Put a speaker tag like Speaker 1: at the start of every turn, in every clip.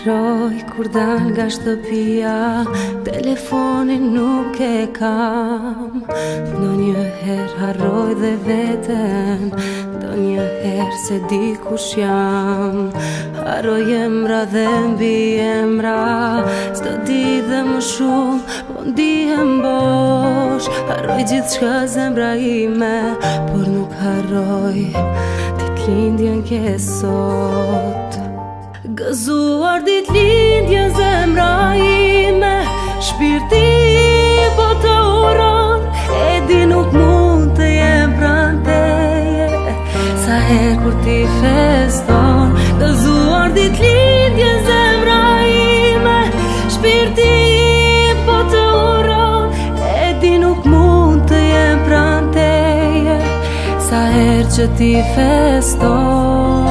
Speaker 1: Harroj kur dal nga shtëpia, telefonin nuk e kam. Ndonjëherë harroj dhe veten, ndonjëherë se di kush jam. Harroj emra dhe mbi emra, s'do di dhe më shumë, po ndihem bosh. Harroj gjithçka zemra ime, por nuk harroj ditëlindjen ke sot. Gëzuar ditëlindjen zemra ime, shpirti po të uron, e di nuk mund të jem pranë teje, sa herë kur ti feston. Gëzuar ditëlindjen zemra ime, shpirti po të uron, e di nuk mund të jem pranë teje, sa herë që ti feston.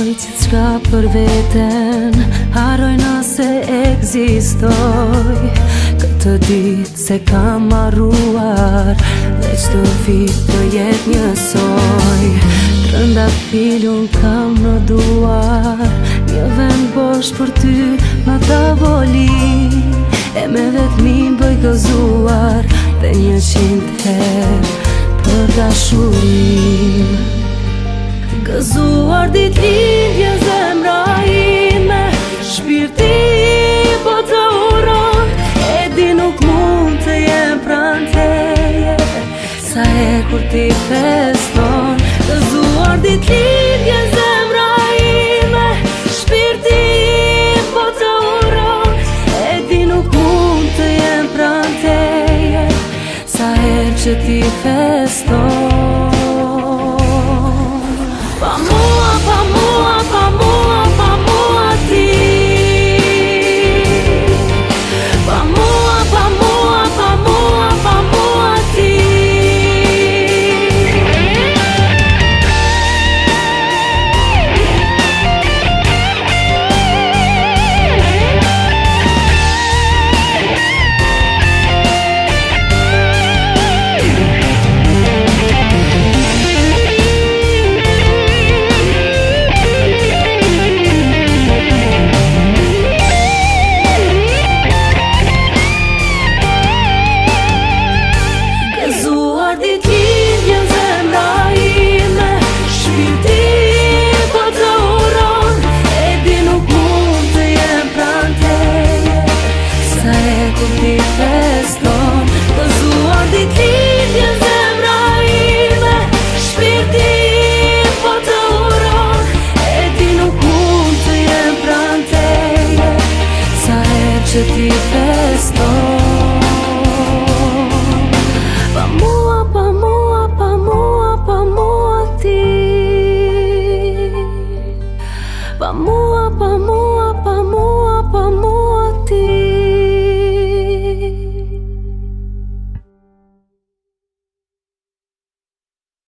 Speaker 1: Gjithçka për veten, harroj nëse ekzistoj. Këtë ditë se kam harruar, veç të vit të jetë njësoj. Trëndafilun kam në duar, një vend bosh për ty në tavolin, e me vetmin bëj gëzuar, dhe 100 herë për dashurin. Gëzuar ditëlindjen zemra ime, shpirti po të uron, e di nuk mund të jem pranë teje, sa herë kur ti feston. Gëzuar ditëlindjen zemra ime, shpirti po të uron, e di nuk mund të jem pranë teje, sa herë që ti feston. Që ti